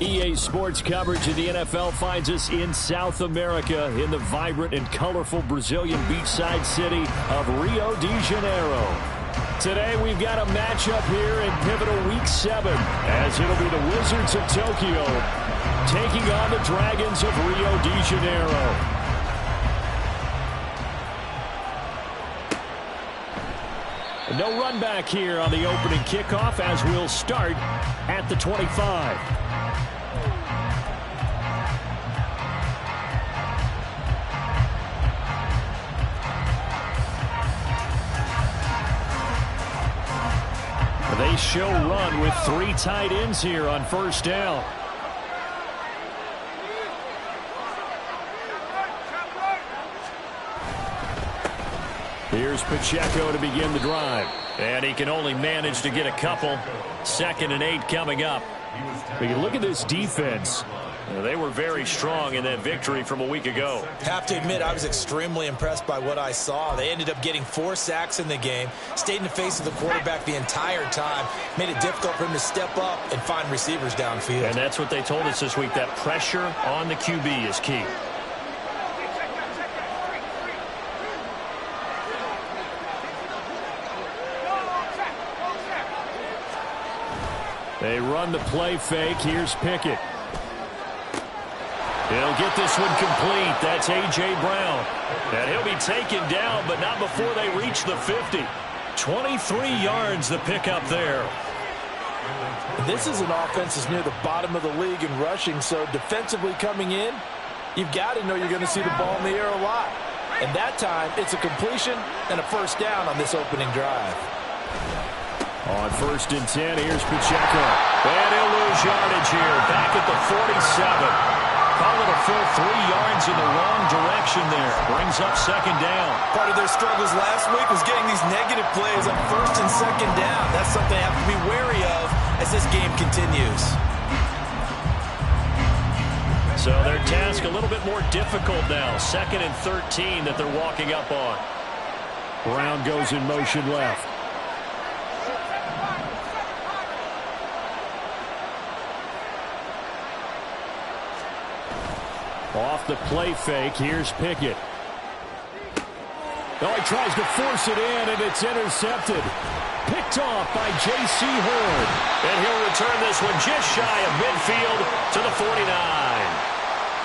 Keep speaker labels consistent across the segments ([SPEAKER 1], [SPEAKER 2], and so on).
[SPEAKER 1] EA Sports coverage of the NFL finds us in South America in the vibrant and colorful Brazilian beachside city of Rio de Janeiro. Today we've got a matchup here in pivotal Week 7 as it'll be the Wizards of Tokyo taking on the Dragons of Rio de Janeiro. No run back here on the opening kickoff as we'll start at the 25. They show run with 3 tight ends here on first down. Here's Pacheco to begin the drive. And he can only manage to get a couple. 2nd and 8 coming up. But you look at this defense. They were very strong in that victory from a week ago.
[SPEAKER 2] Have to admit, I was extremely impressed by what I saw. They ended up getting 4 sacks in the game, stayed in the face of the quarterback the entire time, made it difficult for him to step up and find receivers downfield.
[SPEAKER 1] And that's what they told us this week, that pressure on the QB is key. They run the play fake. Here's Pickett. He'll get this one complete. That's A.J. Brown. And he'll be taken down, but not before they reach the 50. 23 yards the pickup there.
[SPEAKER 3] This is an offense that's near the bottom of the league in rushing, so defensively coming in, you've got to know you're going to see the ball in the air a lot. And that time, it's a completion and a first down on this opening drive.
[SPEAKER 1] On 1st and 10, here's Pacheco. And he'll lose yardage here, back at the 47. Call it a full 3 yards in the wrong direction there. Brings up 2nd down.
[SPEAKER 2] Part of their struggles last week was getting these negative plays on 1st and 2nd down. That's something they have to be wary of as this game continues.
[SPEAKER 1] So their task a little bit more difficult now. 2nd and 13 that they're walking up on. Brown goes in motion left. Off the play fake, here's Pickett. Oh, he tries to force it in, and it's intercepted. Picked off by J.C. Horn. And he'll return this one just shy of midfield to the 49.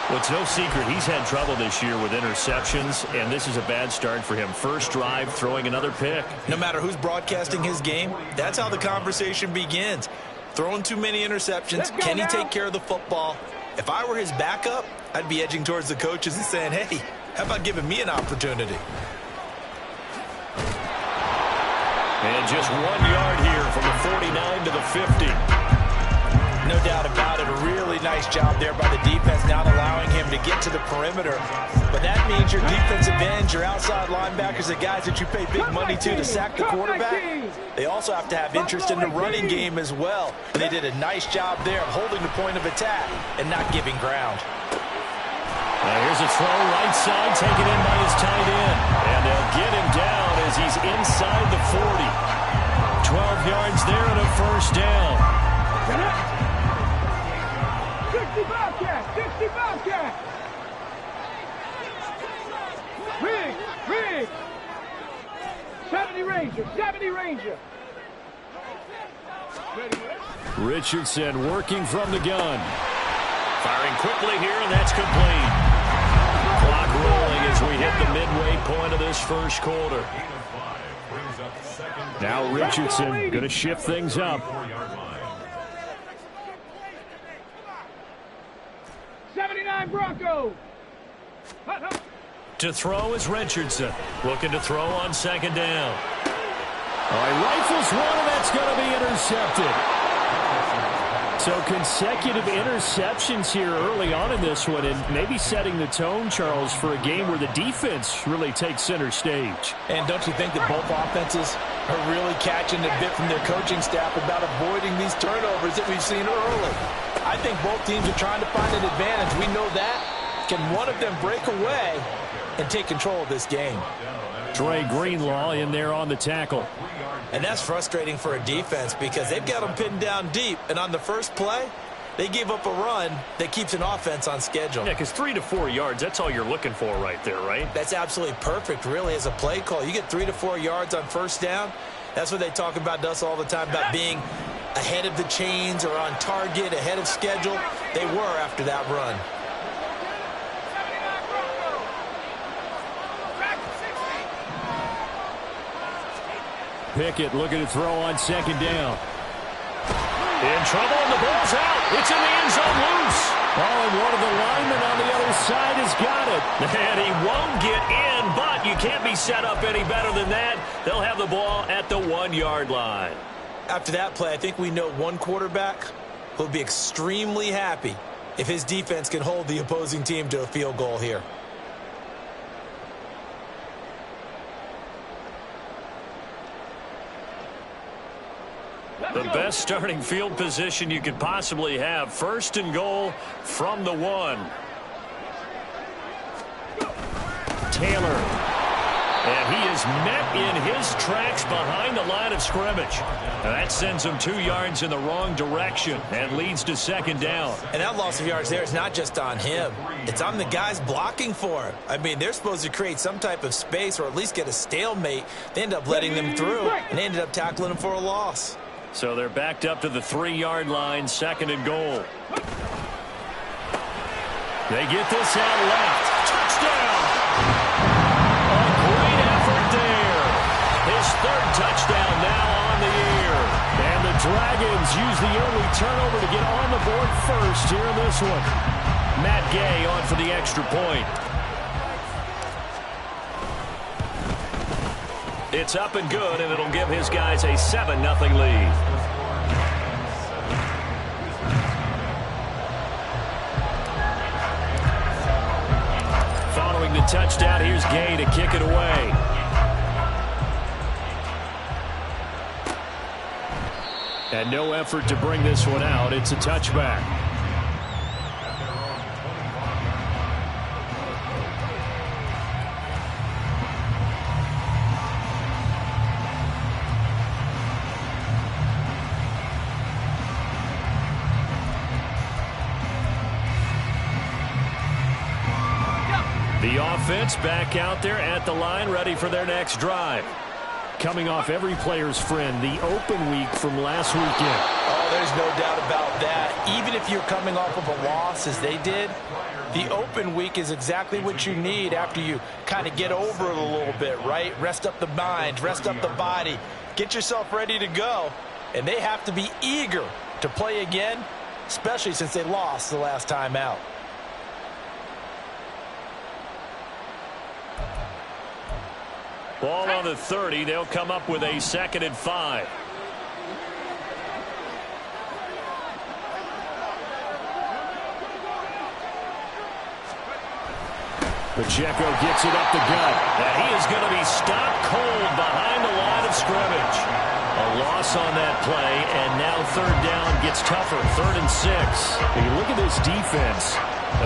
[SPEAKER 1] Well, it's no secret he's had trouble this year with interceptions, and this is a bad start for him. First drive, throwing another pick.
[SPEAKER 2] No matter who's broadcasting his game, that's how the conversation begins. Throwing too many interceptions, can he take care of the football? If I were his backup, I'd be edging towards the coaches and saying, hey, how about giving me an opportunity?
[SPEAKER 1] And just 1 yard here from the 49 to the 50.
[SPEAKER 2] No doubt about it. A really nice job there by the defense, not allowing him to get to the perimeter. But that means your defensive ends, your outside linebackers, the guys that you pay big money to sack the quarterback, they also have to have interest in the running game as well. And they did a nice job there of holding the point of attack and not giving ground.
[SPEAKER 1] Here's a throw right side, taken in by his tight end. And they'll get him down as he's inside the 40. 12 yards there and a first down.
[SPEAKER 4] 60 Bobcat! 60 Bobcat! Rig! 70 Ranger! 70 Ranger!
[SPEAKER 1] Richardson working from the gun. Firing quickly here, and that's complete. Clock rolling as we hit the midway point of this first quarter. Now Richardson going to shift things up.
[SPEAKER 4] 79 Broncos!
[SPEAKER 1] To throw is Richardson. Looking to throw on 2nd down. He rifles one, and that's going to be intercepted. So consecutive interceptions here early on in this one, and maybe setting the tone, Charles, for a game where the defense really takes center stage.
[SPEAKER 3] And don't you think that both offenses are really catching a bit from their coaching staff about avoiding these turnovers that we've seen early? I think both teams are trying to find an advantage. We know that. Can one of them break away and take control of this game?
[SPEAKER 1] Dre Greenlaw in there on the tackle.
[SPEAKER 2] And that's frustrating for a defense because they've got them pinned down deep. And on the first play,
[SPEAKER 3] They gave up a run that keeps an offense on schedule.
[SPEAKER 1] Yeah, because 3 to 4 yards, that's all you're looking for right there, right?
[SPEAKER 3] That's absolutely perfect, really, as a play call. You get 3 to 4 yards on first down. That's what they talk about us all the time, about being ahead of the chains or on target, ahead of schedule. They were after that run.
[SPEAKER 1] Pickett looking to throw on second down. In trouble, and the ball's out. It's in the end zone loose. Oh, and one of the linemen on the other side has got it. And he won't get in, but you can't be set up any better than that. They'll have the ball at the 1-yard line.
[SPEAKER 3] After that play, I think we know one quarterback will be extremely happy if his defense can hold the opposing team to a field goal here.
[SPEAKER 1] The best starting field position you could possibly have. First and goal from the 1. Taylor. And he is met in his tracks behind the line of scrimmage. That sends him 2 yards in the wrong direction and leads to second down.
[SPEAKER 3] And that loss of yards there is not just on him. It's on the guys blocking for him. I mean, they're supposed to create some type of space or at least get a stalemate. They end up letting them through, and they ended up tackling him for a loss.
[SPEAKER 1] So they're backed up to the 3-yard line, second and goal. They get this out left. Touchdown! A great effort there. His 3rd touchdown now on the year. And the Dragons use the early turnover to get on the board first here in this one. Matt Gay on for the extra point. It's up and good, and it'll give his guys a 7-0 lead. Following the touchdown, here's Gay to kick it away. And no effort to bring this one out. It's a touchback. The offense back out there at the line, ready for their next drive. Coming off every player's friend, the open week from last weekend.
[SPEAKER 3] Oh, there's no doubt about that. Even if you're coming off of a loss, as they did, the open week is exactly what you need after you kind of get over it a little bit, right? Rest up the mind, rest up the body, get yourself ready to go. And they have to be eager to play again, especially since they lost the last time out.
[SPEAKER 1] Ball on the 30. They'll come up with a 2nd and 5. Pacheco gets it up the gut. And he is going to be stopped cold behind the line of scrimmage. A loss on that play, and now 3rd down gets tougher. 3rd and 6. When you look at this defense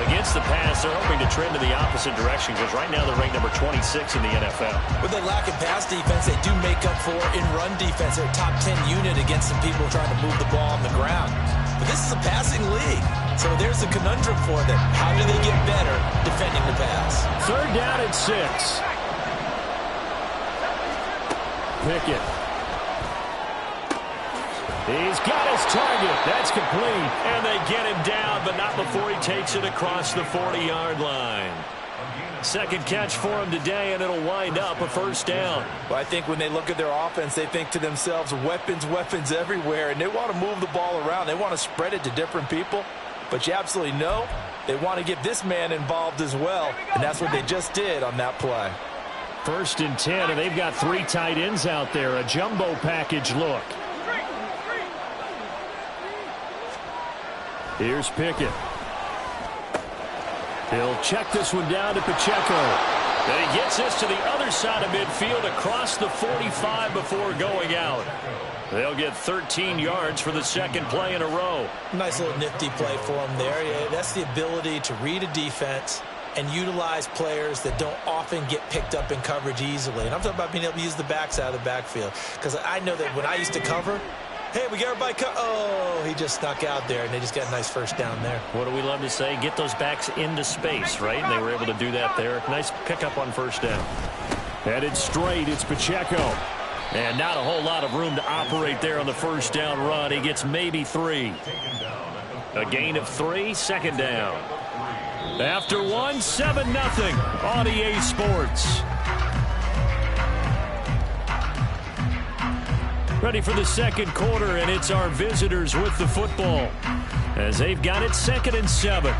[SPEAKER 1] against the pass, they're hoping to trend in the opposite direction because right now they're ranked number 26 in the NFL.
[SPEAKER 3] With the lack of pass defense, they do make up for in run defense. They're a top 10 unit against some people trying to move the ball on the ground. But this is a passing league, so there's a conundrum for them. How do they get better defending the pass?
[SPEAKER 1] 3rd down and 6. Pickett. He's got his target. That's complete. And they get him down, but not before he takes it across the 40-yard line. 2nd catch for him today, and it'll wind up a 1st down.
[SPEAKER 3] Well, I think when they look at their offense, they think to themselves, weapons, weapons everywhere, and they want to move the ball around. They want to spread it to different people, but you absolutely know they want to get this man involved as well, and that's what they just did on that play.
[SPEAKER 1] 1st and 10, and they've got 3 tight ends out there. A jumbo package look. Here's Pickett. He'll check this one down to Pacheco. And he gets this to the other side of midfield across the 45 before going out. They'll get 13 yards for the 2nd play in a row.
[SPEAKER 3] Nice little nifty play for him there. Yeah, that's the ability to read a defense and utilize players that don't often get picked up in coverage easily. And I'm talking about being able to use the backside of the backfield. Because I know that when I used to cover,
[SPEAKER 2] Hey, we got everybody oh, he just snuck out there, and they just got a nice first down there.
[SPEAKER 1] What do we love to say? Get those backs into space, right? And they were able to do that there. Nice pickup on first down. Headed straight, it's Pacheco. And not a whole lot of room to operate there on the first down run. He gets maybe 3. A gain of 3, second down. After 1, 7-0 on EA Sports. Ready for the second quarter, and it's our visitors with the football as they've got it 2nd and 7.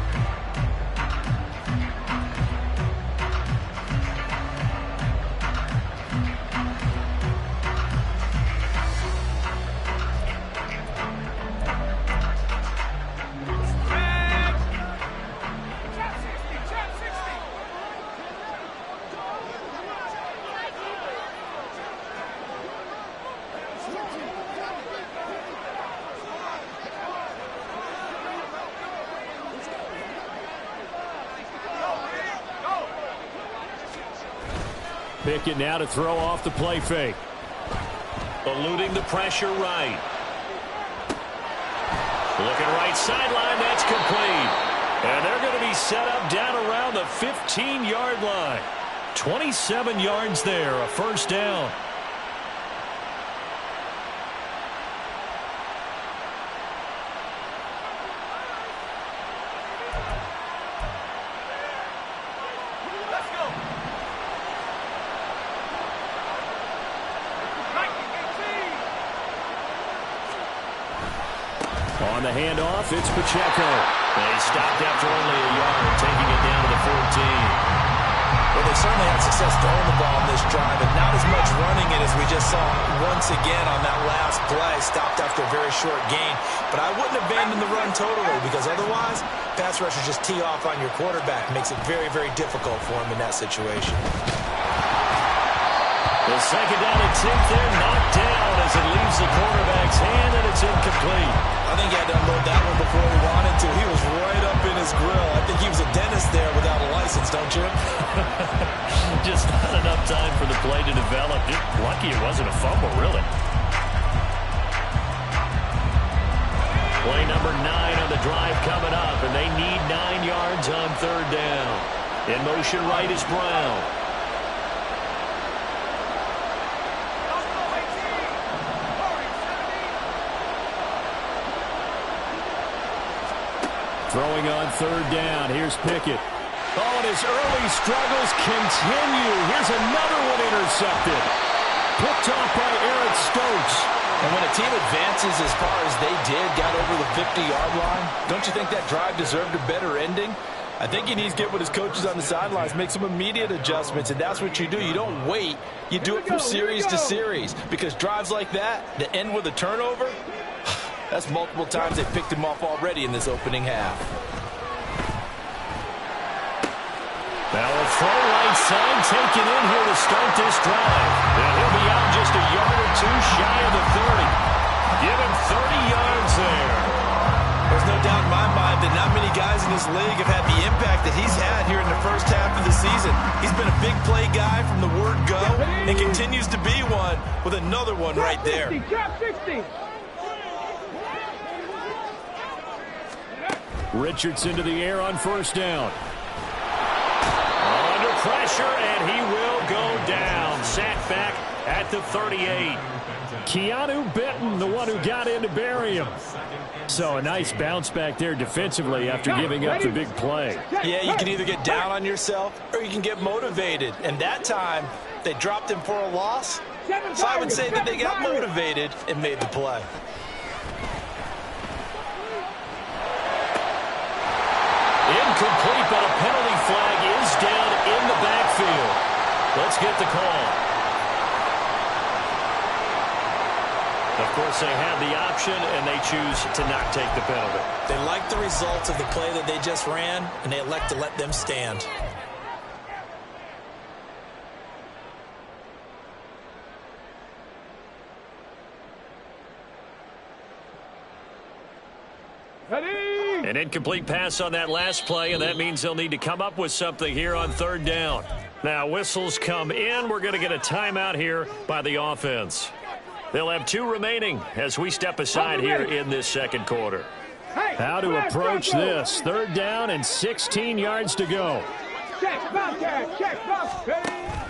[SPEAKER 1] Pickett now to throw off the play fake. Eluding the pressure right. Looking right sideline, that's complete. And they're going to be set up down around the 15-yard line. 27 yards there, a first down. On the handoff, it's Pacheco. They stopped after only a yard, taking it down to the 14.
[SPEAKER 2] Well, they certainly had success throwing the ball on this drive, and not as much running it as we just saw once again on that last play. Stopped after a very short gain. But I wouldn't abandon the run totally, because otherwise, pass rushers just tee off on your quarterback. Makes it very, very difficult for him in that situation.
[SPEAKER 1] The second down attempt there knocked down as it leaves the quarterback's hand, and it's incomplete.
[SPEAKER 2] I think he had to unload that one before he wanted to. He was right up in his grill. I think he was a dentist there without a license, don't you?
[SPEAKER 1] Just not enough time for the play to develop. Just lucky it wasn't a fumble, really. Play number 9 on the drive coming up, and they need 9 yards on third down. In motion right is Brown. Throwing on third down. Here's Pickett. Oh, and his early struggles continue. Here's another one intercepted. Picked off by Eric Stokes.
[SPEAKER 3] And when a team advances as far as they did, got over the 50-yard line, don't you think that drive deserved a better ending? I think he needs to get with his coaches on the sidelines, make some immediate adjustments, and that's what you do. You don't wait. You do it from series to series, because drives like that end with a turnover, that's multiple times they picked him off already in this opening half.
[SPEAKER 1] Now a throw right side taken in here to start this drive. And he'll be out just a yard or two shy of the 30. Give him 30 yards there.
[SPEAKER 2] There's no doubt in my mind that not many guys in this league have had the impact that he's had here in the first half of the season. He's been a big play guy from the word go and continues to be one with another one right there.
[SPEAKER 4] Drop 60.
[SPEAKER 1] Richardson to the air on first down. Under pressure, and he will go down. Sacked back at the 38. Keanu Benton, the one who got in to bury him. So a nice bounce back there defensively after giving up the big play.
[SPEAKER 2] Yeah, you can either get down on yourself or you can get motivated. And that time, they dropped him for a loss. So I would say that they got motivated and made the play.
[SPEAKER 1] Incomplete, but a penalty flag is down in the backfield. Let's get the call. Of course, they had the option, and they choose to not take the penalty.
[SPEAKER 2] They like the results of the play that they just ran, and they elect to let them stand.
[SPEAKER 1] An incomplete pass on that last play, and that means they'll need to come up with something here on third down. Now, whistles come in. We're going to get a timeout here by the offense. They'll have 2 remaining as we step aside here in this second quarter. How to approach this. 3rd down and 16 yards to go.
[SPEAKER 4] Check, Bobcat, check, Bobcat.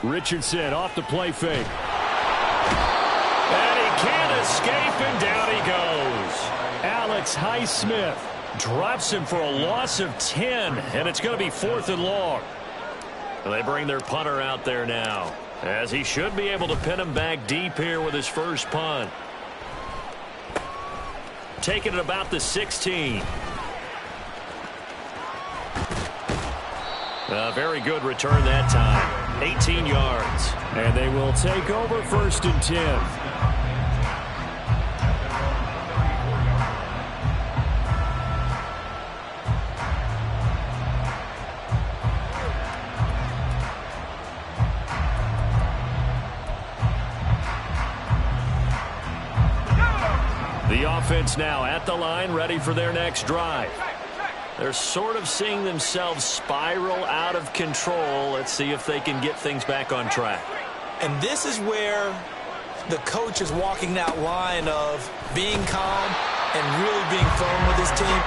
[SPEAKER 1] Richardson off the play fake. And he can't escape, and down he goes. Alex Highsmith drops him for a loss of 10, and it's going to be 4th and long. They bring their punter out there now, as he should be able to pin him back deep here with his first punt. Taking it about the 16. A very good return that time. 18 yards. And they will take over 1st and 10. The offense now at the line, ready for their next drive. They're sort of seeing themselves spiral out of control. Let's see if they can get things back on track.
[SPEAKER 2] And this is where the coach is walking that line of being calm and really being firm with his team.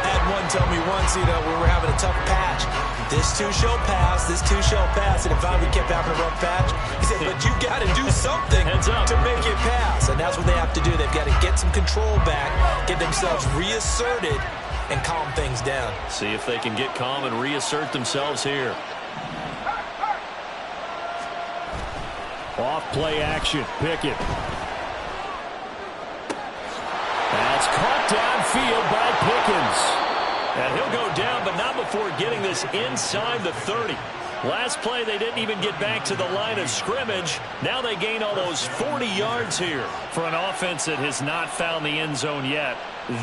[SPEAKER 2] I had one tell me once, we were having a tough patch. This too shall pass, this too shall pass. And if we kept having a rough patch, he said, but you got to do something to make it pass. And that's what they have to do. They've got to get some control back, get themselves reasserted, and calm things down.
[SPEAKER 1] See if they can get calm and reassert themselves here. Off play action, Pickett. That's caught downfield by Pickens. And he'll go down, but not before getting this inside the 30. Last play, they didn't even get back to the line of scrimmage. Now they gain almost 40 yards here. For an offense that has not found the end zone yet,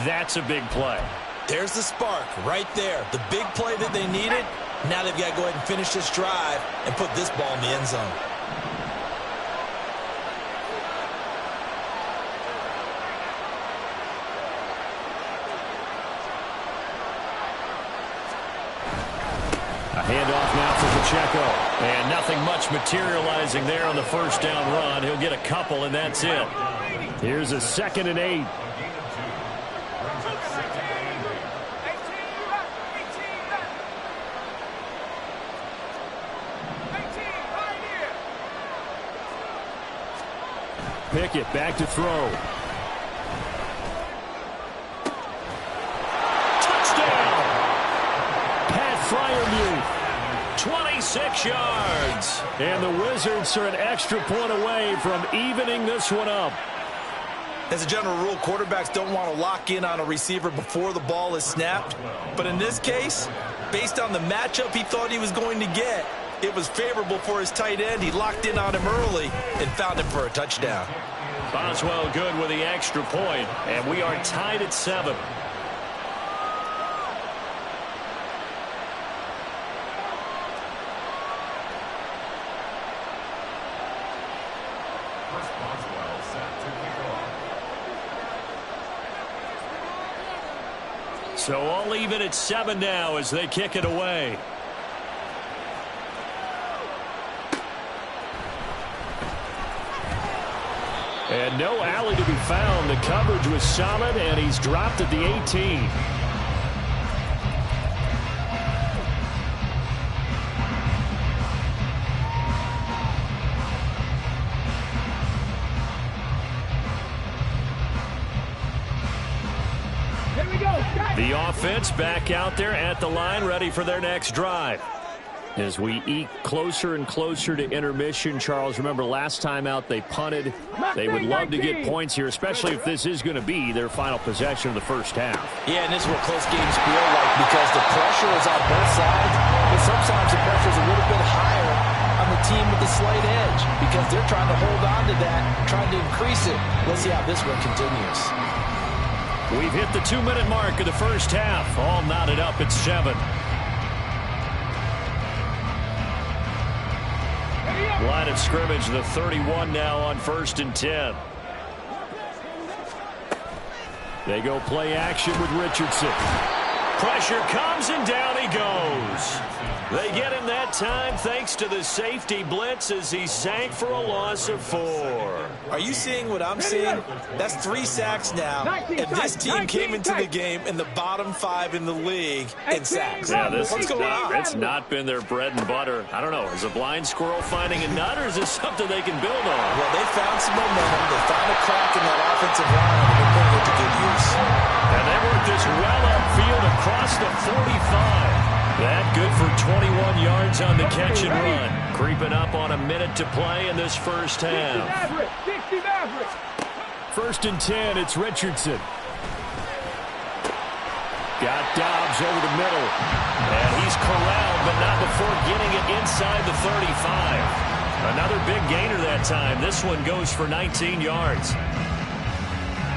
[SPEAKER 1] that's a big play.
[SPEAKER 2] There's the spark right there. The big play that they needed. Now they've got to go ahead and finish this drive and put this ball in the end zone.
[SPEAKER 1] Handoff now for Pacheco. And nothing much materializing there on the first down run. He'll get a couple, and that's it. Here's a 2nd and 8. Pickett back to throw. Touchdown! Pat Freiermuth. 26 yards. And the Wizards are an extra point away from evening this one up.
[SPEAKER 2] As a general rule, quarterbacks don't want to lock in on a receiver before the ball is snapped. But in this case, based on the matchup he thought he was going to get, it was favorable for his tight end. He locked in on him early and found him for a touchdown.
[SPEAKER 1] Boswell good with the extra point, and we are tied at 7. So all even at 7 now as they kick it away. And no alley to be found. The coverage was solid, and he's dropped at the 18. The offense back out there at the line, ready for their next drive. As we eke closer and closer to intermission, Charles, remember last time out they punted. They would love to get points here, especially if this is going to be their final possession of the first half.
[SPEAKER 2] Yeah, and this is what close games feel like because the pressure is on both sides, but sometimes the pressure is a little bit higher on the team with the slight edge because they're trying to hold on to that, trying to increase it. Let's see how this one continues.
[SPEAKER 1] We've hit the 2-minute mark of the first half, all knotted up at 7. Line of scrimmage, the 31 now on 1st and 10. They go play action with Richardson. Pressure comes and down he goes. They get him that time thanks to the safety blitz as he sank for a loss of 4.
[SPEAKER 2] Are you seeing what I'm seeing? That's 3 sacks now, and this team came into the game in the bottom 5 in the league in sacks.
[SPEAKER 1] Yeah,
[SPEAKER 2] What's going on?
[SPEAKER 1] It's not been their bread and butter. I don't know. Is a blind squirrel finding a nut, or is this something they can build on?
[SPEAKER 2] Well, they found some momentum. They found a crack in that offensive line, and they're putting it to good use.
[SPEAKER 1] And they work this well upfield across the 45. That good for 21 yards on the catch and run. Creeping up on a minute to play in this first half.
[SPEAKER 4] 60 Mavericks.
[SPEAKER 1] 1st and 10, it's Richardson. Got Dobbs over the middle. And he's corralled, but not before getting it inside the 35. Another big gainer that time. This one goes for 19 yards.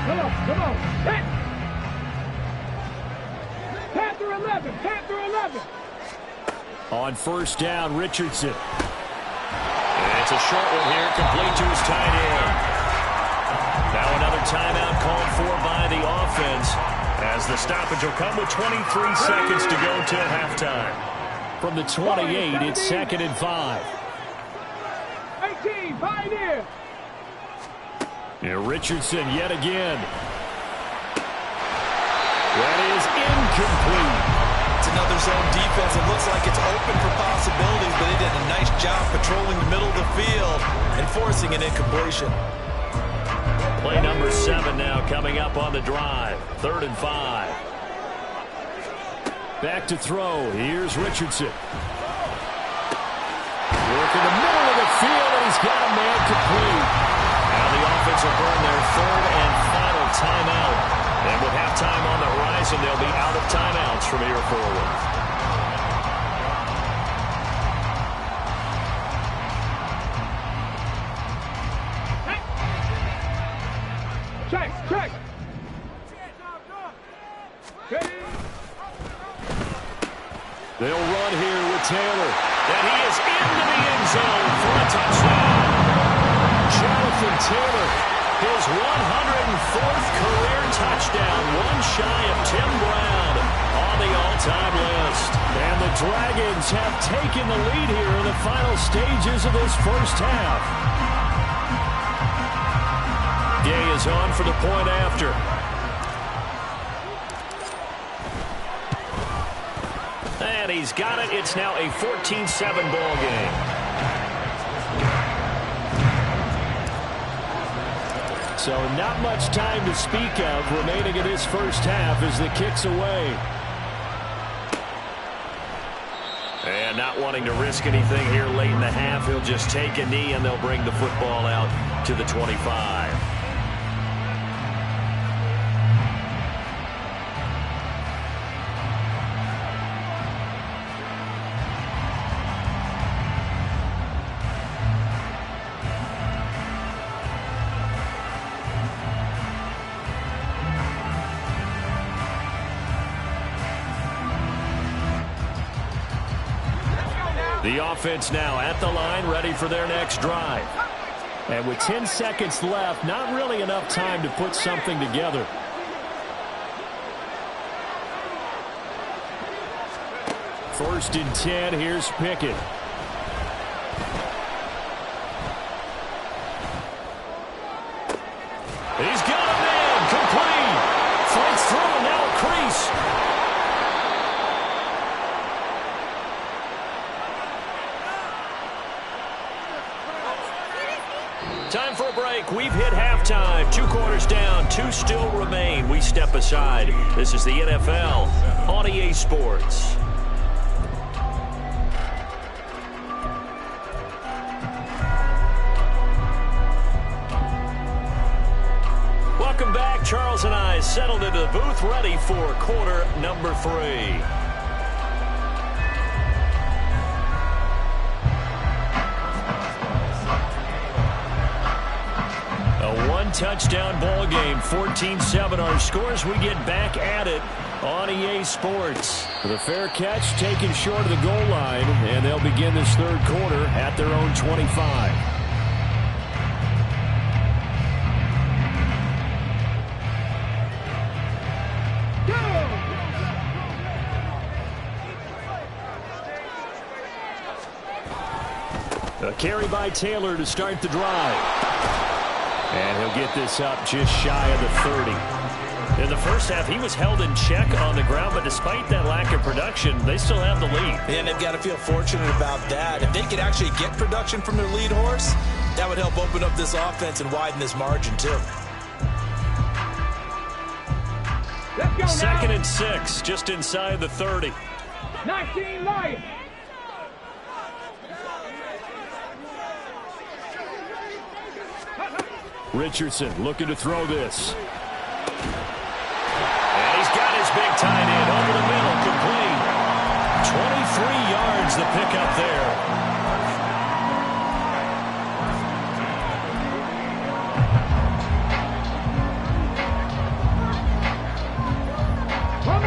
[SPEAKER 4] Come on. Hit. Panther 11.
[SPEAKER 1] On 1st down, Richardson. And it's a short one here, complete to his tight end. Now another timeout called for by the offense, as the stoppage will come with 23 seconds to go till halftime. From the 28, it's 2nd and 5.
[SPEAKER 4] 18, Pioneer.
[SPEAKER 1] And Richardson yet again. That is incomplete.
[SPEAKER 2] It's another zone defense. It looks like it's open for possibilities, but they did a nice job patrolling the middle of the field and forcing an incompletion.
[SPEAKER 1] Play number 7 now coming up on the drive. 3rd and 5. Back to throw. Here's Richardson. Work in the middle of the field, and he's got a man complete. Now the offense will burn their 3rd and final timeout. And with halftime on the horizon, they'll be out of timeouts from here forward.
[SPEAKER 4] Check.
[SPEAKER 1] They'll run here with Taylor. And he is into the end zone for a touchdown. Jonathan Taylor, his 104th career touchdown, one shy of Tim Brown on the all-time list. And the Dragons have taken the lead here in the final stages of this first half. Gay is on for the point after. And he's got it. It's now a 14-7 ball game. So not much time to speak of remaining in this first half as the kick's away. And not wanting to risk anything here late in the half, he'll just take a knee and they'll bring the football out to the 25. The offense now at the line, ready for their next drive. And with 10 seconds left, not really enough time to put something together. First and 10, here's Pickett. He's got a man, complete. Fights through, now a crease. Time for a break. We've hit halftime. 2 quarters down. 2 still remain. We step aside. This is the NFL on EA Sports. Welcome back. Charles and I settled into the booth, ready for quarter number 3. Touchdown ball game, 14-7 our scores. We get back at it on EA Sports. The fair catch taken short of the goal line, and they'll begin this third quarter at their own 25. A carry by Taylor to start the drive. And he'll get this up just shy of the 30.
[SPEAKER 5] In the first half, he was held in check on the ground, but despite that lack of production, they still have the lead.
[SPEAKER 2] And they've got to feel fortunate about that. If they could actually get production from their lead horse, that would help open up this offense and widen this margin, too.
[SPEAKER 4] Let's go now.
[SPEAKER 5] 2nd and 6, just inside the 30.
[SPEAKER 4] 19 Lions.
[SPEAKER 1] Richardson looking to throw this.
[SPEAKER 5] And he's got his big tight end over the middle, complete. 23 yards the pickup there.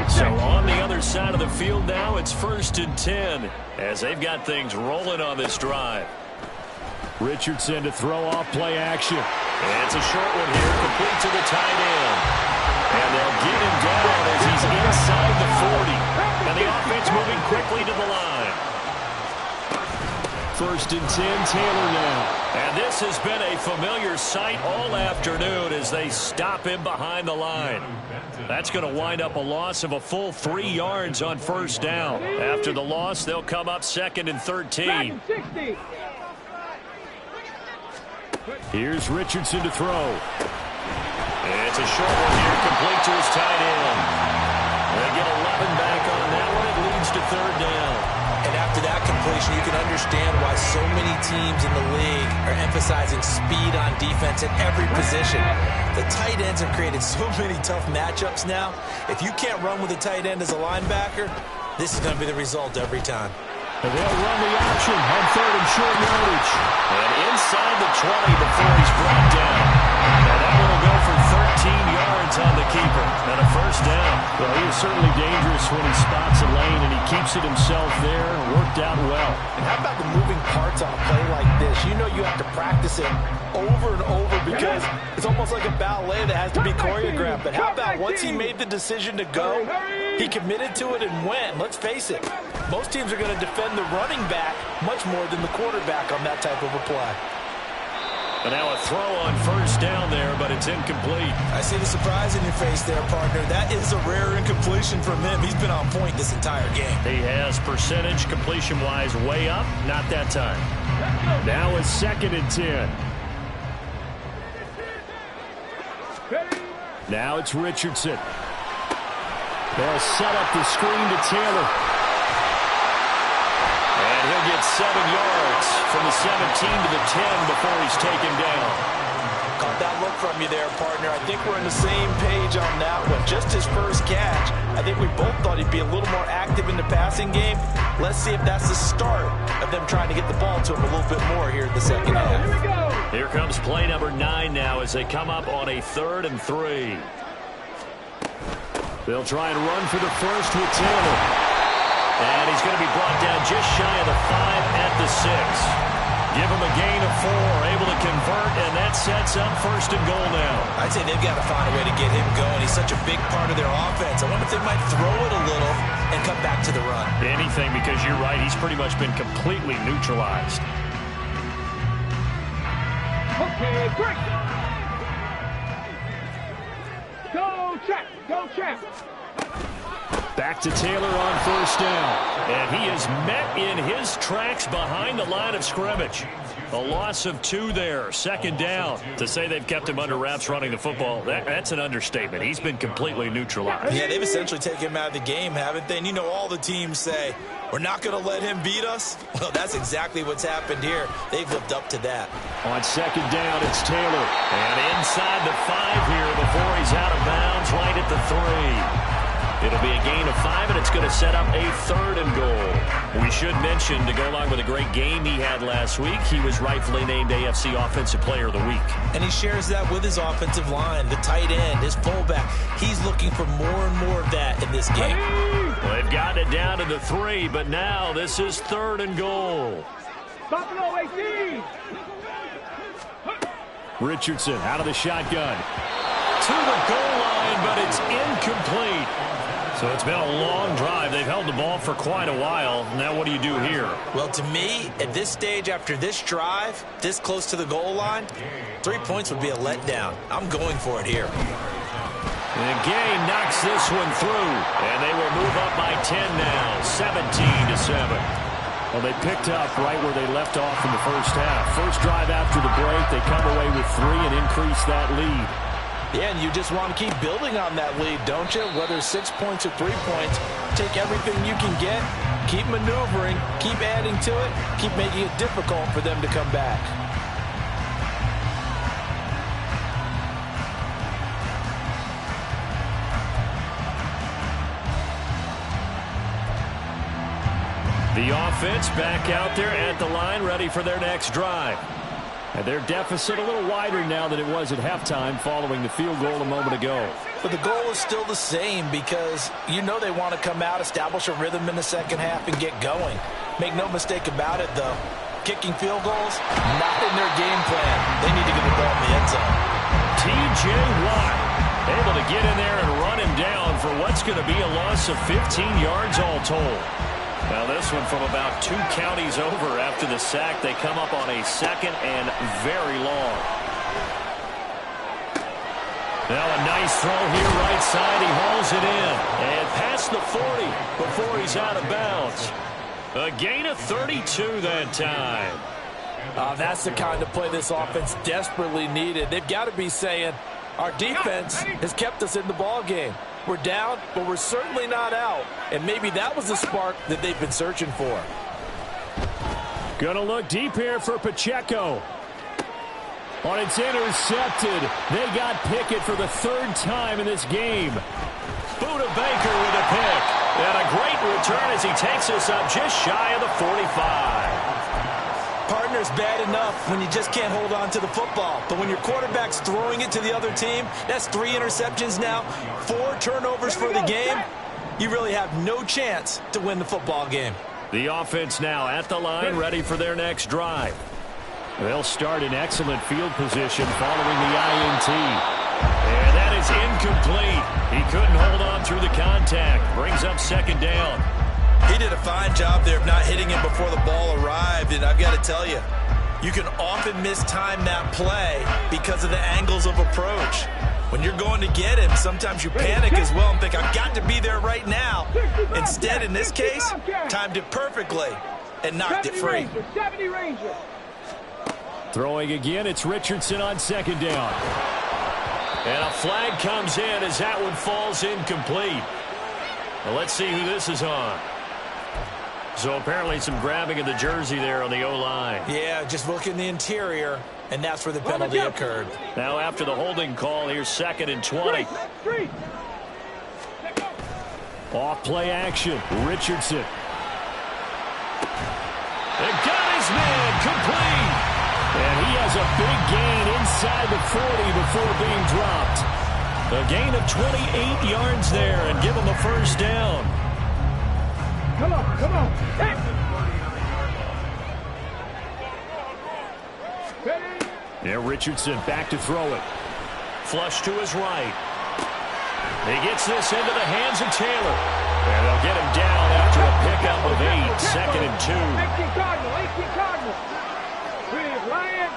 [SPEAKER 5] So on the other side of the field now, it's 1st and 10 as they've got things rolling on this drive.
[SPEAKER 1] Richardson to throw off play action.
[SPEAKER 5] And it's a short one here, complete to the tight end. And they'll get him down as he's inside the 40. And the offense moving quickly to the line.
[SPEAKER 1] 1st and 10, Taylor now.
[SPEAKER 5] And this has been a familiar sight all afternoon as they stop him behind the line. That's going to wind up a loss of a full 3 yards on 1st down. After the loss, they'll come up 2nd and 13.
[SPEAKER 4] 60.
[SPEAKER 1] Here's Richardson to throw.
[SPEAKER 5] And it's a short one here, complete to his tight end. They get 11 back on that one. It leads to 3rd down.
[SPEAKER 2] And after that completion, you can understand why so many teams in the league are emphasizing speed on defense at every position. The tight ends have created so many tough matchups now. If you can't run with a tight end as a linebacker, this is going to be the result every time.
[SPEAKER 1] And they'll run the option on 3rd and short yardage.
[SPEAKER 5] And inside the 20 before he's brought down. And that will go for 13 yards on the keeper. And a 1st down.
[SPEAKER 1] Well, he is certainly dangerous when he spots a lane, and he keeps it himself there. Worked out well.
[SPEAKER 3] And how about the moving parts on a play like this? You know you have to practice it over and over because it's almost like a ballet that has to be choreographed. But how about once he made the decision to go, he committed to it and went. Let's face it, most teams are going to defend the running back much more than the quarterback on that type of a play.
[SPEAKER 5] And now a throw on 1st down there, but it's incomplete.
[SPEAKER 2] I see the surprise in your face there, partner. That is a rare incompletion from him. He's been on point this entire game.
[SPEAKER 5] He has percentage completion-wise way up. Not that time.
[SPEAKER 1] Now it's 2nd and 10. Now it's Richardson. They'll set up the screen to Taylor.
[SPEAKER 5] And he'll get 7 yards from the 17 to the 10 before he's taken down.
[SPEAKER 3] Caught that look from you there, partner. I think we're on the same page on that one. Just his first catch. I think we both thought he'd be a little more active in the passing game. Let's see if that's the start of them trying to get the ball to him a little bit more here in the second half.
[SPEAKER 4] Here we go.
[SPEAKER 5] Here comes play number 9 now as they come up on a 3rd and 3.
[SPEAKER 1] They'll try and run for the first with Taylor.
[SPEAKER 5] And he's going to be brought down just shy of the 5 at the 6. Give him a gain of 4, able to convert, and that sets up 1st and goal now.
[SPEAKER 2] I'd say they've got to find a way to get him going. He's such a big part of their offense. I wonder if they might throw it a little and come back to the run.
[SPEAKER 5] Anything, because you're right, he's pretty much been completely neutralized.
[SPEAKER 4] Okay, great. Go check. Go check.
[SPEAKER 1] Back to Taylor on 1st down.
[SPEAKER 5] And he is met in his tracks behind the line of scrimmage. A loss of 2 there, 2nd down. To say they've kept him under wraps running the football, that's an understatement. He's been completely neutralized.
[SPEAKER 2] Yeah, they've essentially taken him out of the game, haven't they? And you know all the teams say, we're not going to let him beat us. Well, that's exactly what's happened here. They've lived up to that.
[SPEAKER 1] On 2nd down, it's Taylor.
[SPEAKER 5] And inside the 5 here before he's out of bounds, right at the 3. It'll be a gain of 5, and it's going to set up a 3rd and goal. We should mention, to go along with a great game he had last week, he was rightfully named AFC Offensive Player of the Week.
[SPEAKER 2] And he shares that with his offensive line, the tight end, his fullback. He's looking for more and more of that in this game.
[SPEAKER 5] Well, they've gotten it down to the 3, but now this is 3rd and goal.
[SPEAKER 4] Buffalo 18.
[SPEAKER 1] Richardson out of the shotgun.
[SPEAKER 5] To the goal line, but it's incomplete. So it's been a long drive. They've held the ball for quite a while. Now what do you do here?
[SPEAKER 2] Well, to me, at this stage, after this drive, this close to the goal line, 3 points would be a letdown. I'm going for it here.
[SPEAKER 5] And Gay knocks this one through. And they will move up by 10 now, 17-7.
[SPEAKER 1] Well, they picked up right where they left off in the first half. First drive after the break, they come away with 3 and increase that lead.
[SPEAKER 3] Yeah, and you just want to keep building on that lead, don't you? Whether 6 points or 3 points, take everything you can get, keep maneuvering, keep adding to it, keep making it difficult for them to come back.
[SPEAKER 1] The offense back out there at the line, ready for their next drive. And their deficit a little wider now than it was at halftime following the field goal a moment ago.
[SPEAKER 3] But the goal is still the same because you know they want to come out, establish a rhythm in the second half, and get going. Make no mistake about it, though. Kicking field goals, not in their game plan. They need to get the ball in the end zone.
[SPEAKER 1] T.J. Watt able to get in there and run him down for what's going to be a loss of 15 yards all told.
[SPEAKER 5] Now this one from about 2 counties over after the sack. They come up on a second and very long.
[SPEAKER 1] Now a nice throw here right side. He hauls it in. And past the 40 before he's out of bounds.
[SPEAKER 5] A gain of 32 that time.
[SPEAKER 3] That's the kind of play this offense desperately needed. They've got to be saying, our defense has kept us in the ball game. We're down, but we're certainly not out. And maybe that was the spark that they've been searching for.
[SPEAKER 1] Gonna look deep here for Pacheco. On it's intercepted. They got Pickett for the 3rd time in this game.
[SPEAKER 5] Buda Baker with a pick. And a great return as he takes us up just shy of the 45.
[SPEAKER 3] Partner's bad enough when you just can't hold on to the football. But when your quarterback's throwing it to the other team, that's 3 interceptions now, 4 turnovers for the game. You really have no chance to win the football game.
[SPEAKER 1] The offense now at the line, ready for their next drive. They'll start in excellent field position following the INT.
[SPEAKER 5] And that is incomplete. He couldn't hold on through the contact. Brings up 2nd down.
[SPEAKER 2] He did a fine job there of not hitting him before the ball arrived, and I've got to tell you, you can often mistime that play because of the angles of approach. When you're going to get him, sometimes you panic as well and think, I've got to be there right now. Instead, in this case, timed it perfectly and knocked it free.
[SPEAKER 4] 70 Ranger.
[SPEAKER 1] Throwing again, it's Richardson on 2nd down.
[SPEAKER 5] And a flag comes in as that one falls incomplete. Well, let's see who this is on. So apparently some grabbing of the jersey there on the O-line.
[SPEAKER 3] Yeah, just look in the interior, and that's where the penalty occurred.
[SPEAKER 5] Now after the holding call, here's 2nd and 20.
[SPEAKER 1] Off play action, Richardson.
[SPEAKER 5] They got his man, complete.
[SPEAKER 1] And he has a big gain inside the 40 before being dropped.
[SPEAKER 5] A gain of 28 yards there and give him a 1st down.
[SPEAKER 4] Come on, come on. Hey.
[SPEAKER 1] Yeah, Richardson back to throw it.
[SPEAKER 5] Flush to his right. He gets this into the hands of Taylor. And they'll get him down after a pickup of 8, 2nd and 2.
[SPEAKER 4] 18 Cardinal. Ryan.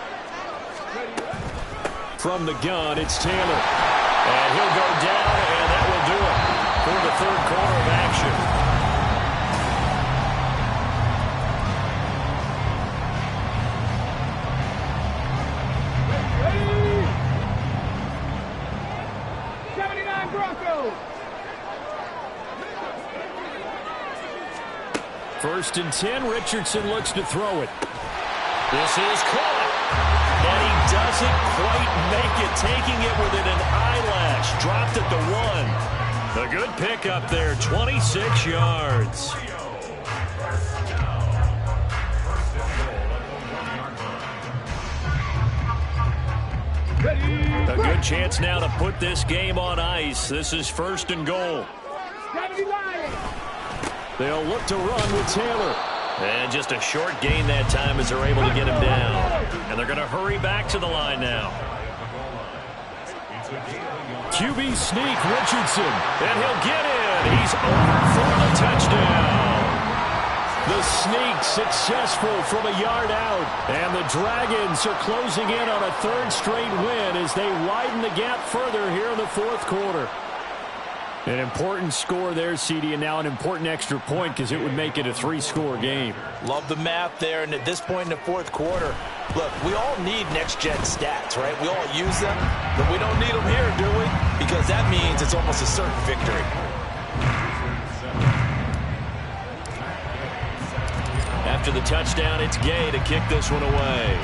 [SPEAKER 1] From the gun, it's Taylor.
[SPEAKER 5] And he'll go down, and that will do it for the 3rd quarter of action.
[SPEAKER 4] Broncos.
[SPEAKER 1] 1st and 10, Richardson looks to throw it.
[SPEAKER 5] This is caught. And he doesn't quite make it, taking it within an eyelash. Dropped at the 1. A good pickup there, 26 yards. A good chance now to put this game on ice. This is 1st and goal.
[SPEAKER 1] They'll look to run with Taylor.
[SPEAKER 5] And just a short gain that time as they're able to get him down. And they're going to hurry back to the line now.
[SPEAKER 1] QB sneak, Richardson, and he'll get in. He's over for the touchdown. The sneak successful from a yard out, and the Dragons are closing in on a third straight win as they widen the gap further here in the fourth quarter. An important score there, CD, and now an important extra point because it would make it a 3-score game.
[SPEAKER 3] Love the math there, and at this point in the fourth quarter, look, we all need next-gen stats, right? We all use them, but we don't need them here, do we? Because that means it's almost a certain victory.
[SPEAKER 5] After the touchdown, it's Gay to kick this one away.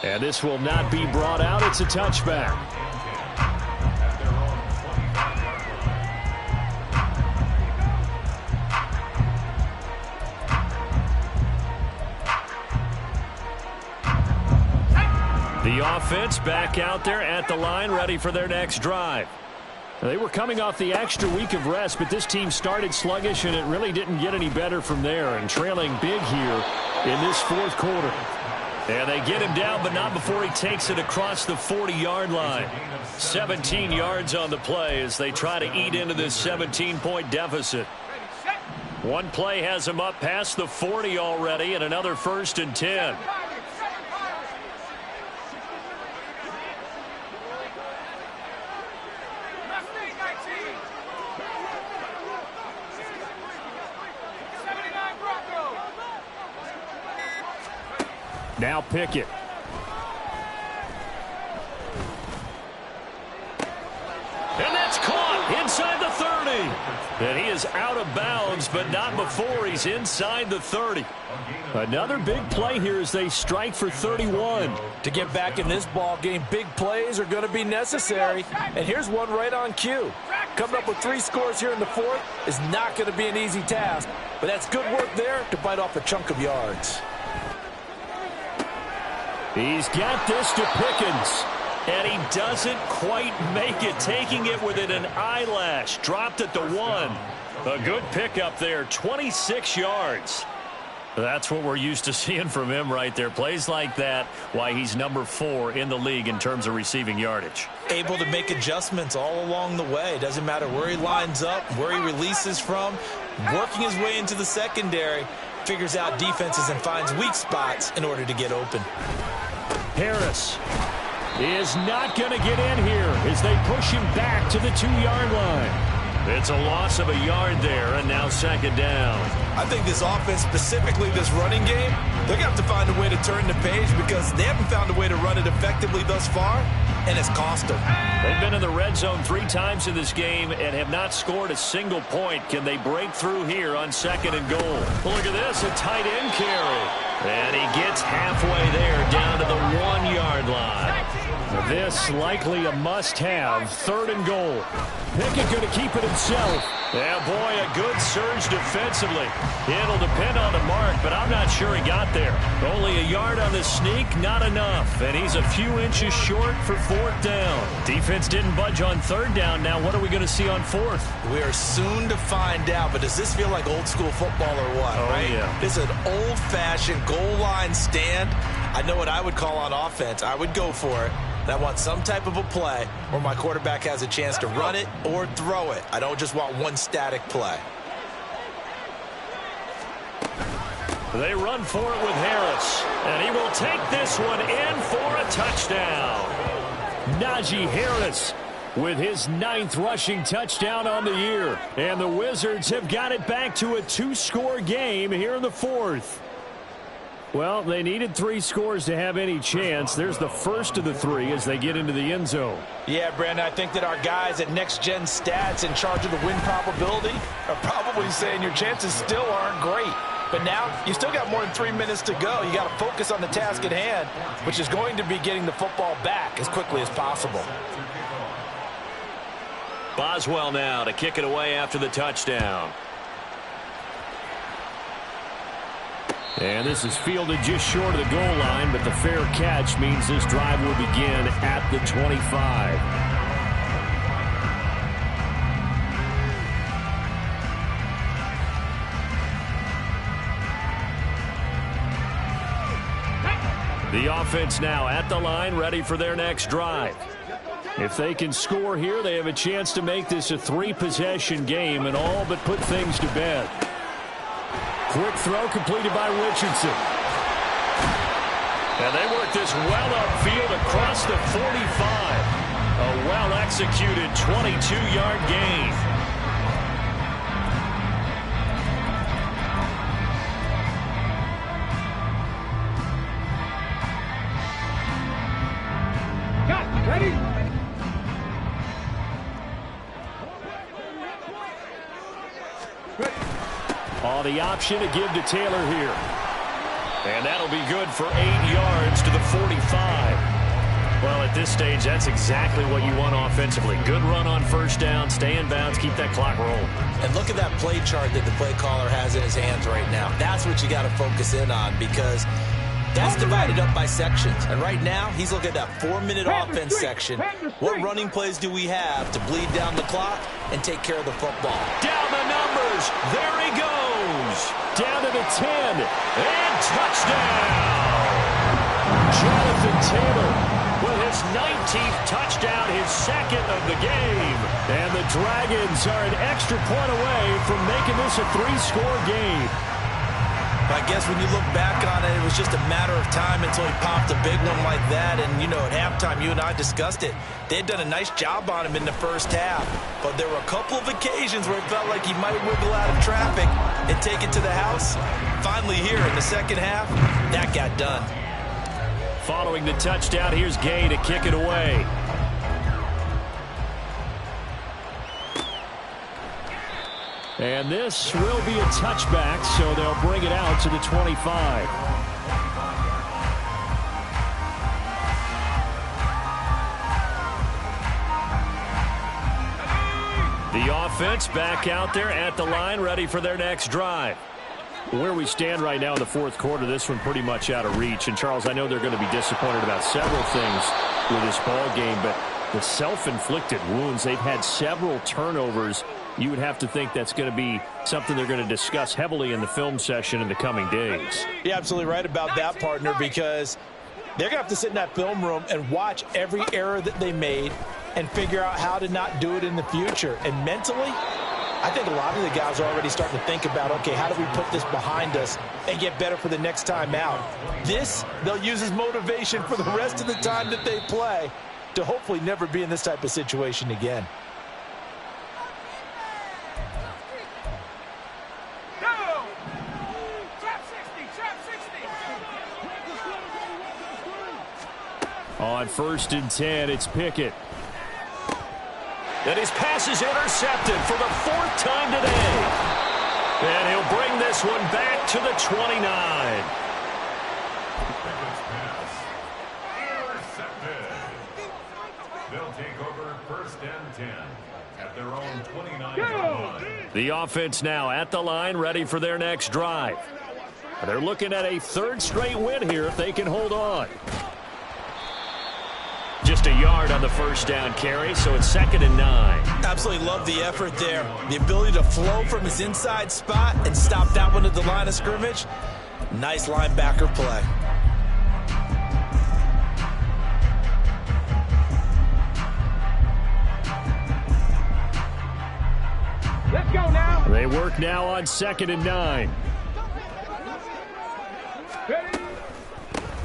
[SPEAKER 1] And this will not be brought out. It's a touchback. The offense back out there at the line, ready for their next drive. They were coming off the extra week of rest, but this team started sluggish, and it really didn't get any better from there, and trailing big here in this fourth quarter. And they get him down, but not before he takes it across the 40-yard line. 17 yards on the play as they try to eat into this 17-point deficit. One play has him up past the 40 already, and another 1st and 10. Now Pickett. And that's caught inside the 30. And he is out of bounds, but not before he's inside the 30. Another big play here as they strike for 31.
[SPEAKER 3] To get back in this ball game, big plays are going to be necessary. And here's one right on cue. Coming up with 3 scores here in the fourth is not going to be an easy task. But that's good work there to bite off a chunk of yards.
[SPEAKER 1] He's got this to Pickens, and he doesn't quite make it, taking it within an eyelash. Dropped at the 1. A good pickup there, 26 yards. That's what we're used to seeing from him right there. Plays like that, why he's number 4 in the league in terms of receiving yardage.
[SPEAKER 3] Able to make adjustments all along the way. Doesn't matter where he lines up, where he releases from. Working his way into the secondary, figures out defenses and finds weak spots in order to get open.
[SPEAKER 1] Harris is not going to get in here as they push him back to the 2-yard line. It's a loss of a yard there, and now 2nd down.
[SPEAKER 3] I think this offense, specifically this running game, they're going to have to find a way to turn the page because they haven't found a way to run it effectively thus far, and it's cost them.
[SPEAKER 1] They've been in the red zone 3 times in this game and have not scored a single point. Can they break through here on 2nd and goal? Well, look at this, a tight end carry. And he gets halfway there down to the 1-yard line. This likely a must-have, 3rd and goal. Pickett going to keep it himself. Yeah, boy, a good surge defensively. It'll depend on the mark, but I'm not sure he got there. Only a yard on the sneak, not enough. And he's a few inches short for 4th down. Defense didn't budge on 3rd down. Now what are we going to see on 4th?
[SPEAKER 3] We are soon to find out, but does this feel like old school football or what, right?
[SPEAKER 1] Yeah.
[SPEAKER 3] This is an old-fashioned goal line stand. I know what I would call on offense. I would go for it. And I want some type of a play where my quarterback has a chance to run it or throw it. I don't just want one static play.
[SPEAKER 1] They run for it with Harris, and he will take this one in for a touchdown. Najee Harris with his 9th rushing touchdown on the year. And the Wizards have got it back to a 2-score game here in the 4th. Well, they needed 3 scores to have any chance. There's the first of the 3 as they get into the end zone.
[SPEAKER 3] Yeah, Brandon, I think that our guys at Next Gen Stats in charge of the win probability are probably saying your chances still aren't great. But now you still got more than 3 minutes to go. You got to focus on the task at hand, which is going to be getting the football back as quickly as possible.
[SPEAKER 5] Boswell now to kick it away after the touchdown.
[SPEAKER 1] And this is fielded just short of the goal line, but the fair catch means this drive will begin at the 25. The offense now at the line, ready for their next drive. If they can score here, they have a chance to make this a 3-possession game and all but put things to bed. Quick throw completed by Richardson. And they work this well upfield across the 45. A well-executed 22-yard gain.
[SPEAKER 4] Ready?
[SPEAKER 1] On the option to give to Taylor here. And that'll be good for 8 yards to the 45. Well, at this stage, that's exactly what you want offensively. Good run on first down, stay in bounds, keep that clock rolling.
[SPEAKER 3] And look at that play chart that the play caller has in his hands right now. That's what you got to focus in on, because that's divided up by sections. And right now, he's looking at that 4-minute offense section. What running plays do we have to bleed down the clock and take care of the football?
[SPEAKER 1] Down the numbers. There he goes. Down to the 10. And touchdown. Jonathan Taylor with his 19th touchdown, his second of the game. And the Dragons are an extra point away from making this a 3-score game.
[SPEAKER 3] I guess when you look back on it, it was just a matter of time until he popped a big one like that. And, you know, at halftime, you and I discussed it. They had done a nice job on him in the first half. But there were a couple of occasions where it felt like he might wiggle out of traffic and take it to the house. Finally here in the second half, that got done.
[SPEAKER 1] Following the touchdown, here's Gay to kick it away. And this will be a touchback, so they'll bring it out to the 25. The offense back out there at the line, ready for their next drive. Where we stand right now in the fourth quarter, this one pretty much out of reach. And, Charles, I know they're going to be disappointed about several things with this ball game, but the self-inflicted wounds, they've had several turnovers. You would have to think that's going to be something they're going to discuss heavily in the film session in the coming days.
[SPEAKER 3] You're absolutely right about that, partner, because they're going to have to sit in that film room and watch every error that they made and figure out how to not do it in the future. And mentally, I think a lot of the guys are already starting to think about, okay, how do we put this behind us and get better for the next time out? This, they'll use as motivation for the rest of the time that they play to hopefully never be in this type of situation again.
[SPEAKER 1] On 1st and 10, it's Pickett. And his pass is intercepted for the 4th time today. And he'll bring this one back to the 29.
[SPEAKER 6] They'll take over 1st and 10 at their own 29-yard line.
[SPEAKER 1] The offense now at the line, ready for their next drive. They're looking at a 3rd straight win here if they can hold on. Just a yard on the first down carry, so it's 2nd and 9.
[SPEAKER 3] Absolutely love the effort there. The ability to flow from his inside spot and stop that one at the line of scrimmage. Nice linebacker play.
[SPEAKER 4] Let's go now.
[SPEAKER 1] They work now on 2nd and 9.
[SPEAKER 4] Ready?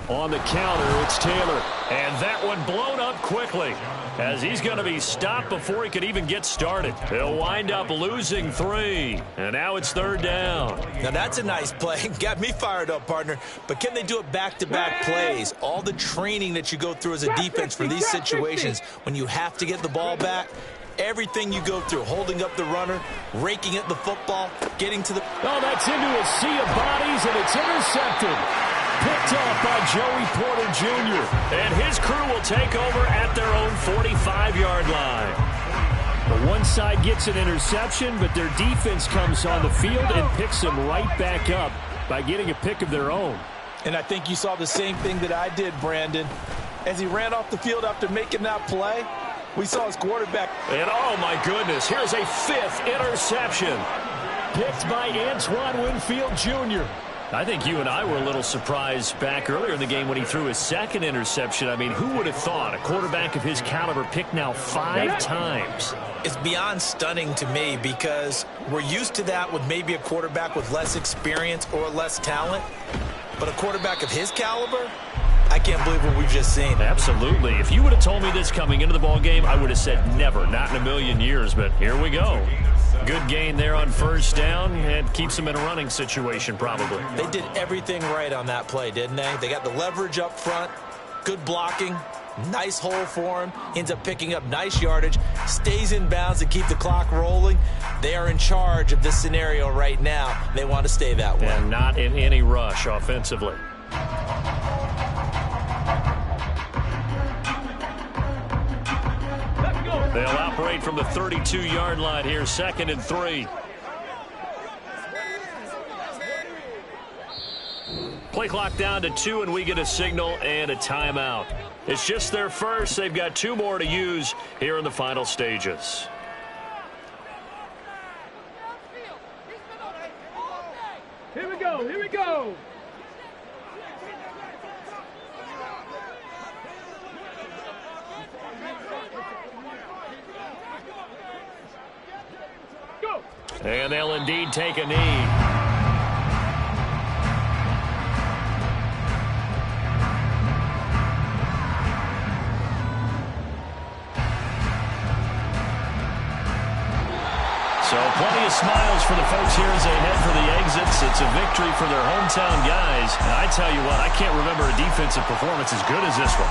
[SPEAKER 1] On the counter, it's Taylor. And that one blown up quickly as he's going to be stopped before he could even get started. He'll wind up losing 3. And now it's 3rd down.
[SPEAKER 3] Now that's a nice play. Got me fired up, partner. But can they do it back-to-back plays? All the training that you go through as a defense for these situations when you have to get the ball back, everything you go through, holding up the runner, raking at the football, getting to the...
[SPEAKER 1] Oh, that's into a sea of bodies, and it's intercepted. Picked off by Joey Porter Jr. And his crew will take over at their own 45-yard line. The one side gets an interception, but their defense comes on the field and picks them right back up by getting a pick of their own.
[SPEAKER 3] And I think you saw the same thing that I did, Brandon. As he ran off the field after making that play, we saw his quarterback.
[SPEAKER 1] And oh my goodness, here's a 5th interception. Picked by Antoine Winfield Jr. I think you and I were a little surprised back earlier in the game when he threw his second interception. I mean, who would have thought a quarterback of his caliber picked now 5 times?
[SPEAKER 2] It's beyond stunning to me because we're used to that with maybe a quarterback with less experience or less talent. But a quarterback of his caliber, I can't believe what we've just seen.
[SPEAKER 1] Absolutely. If you would have told me this coming into the ball game, I would have said never, not in a million years. But here we go. Good gain there on first down and keeps them in a running situation probably.
[SPEAKER 2] They did everything right on that play, didn't they? They got the leverage up front, good blocking, nice hole for him, ends up picking up nice yardage, stays in bounds to keep the clock rolling. They are in charge of this scenario right now. They want to stay that way.
[SPEAKER 1] And not in any rush offensively. They'll operate from the 32-yard line here, 2nd and 3. Play clock down to 2, and we get a signal and a timeout. It's just their first. They've got 2 more to use here in the final stages.
[SPEAKER 4] Here we go. Here we go.
[SPEAKER 1] And they'll indeed take a knee. So plenty of smiles for the folks here as they head for the exits. It's a victory for their hometown guys. And I tell you what, I can't remember a defensive performance as good as this one.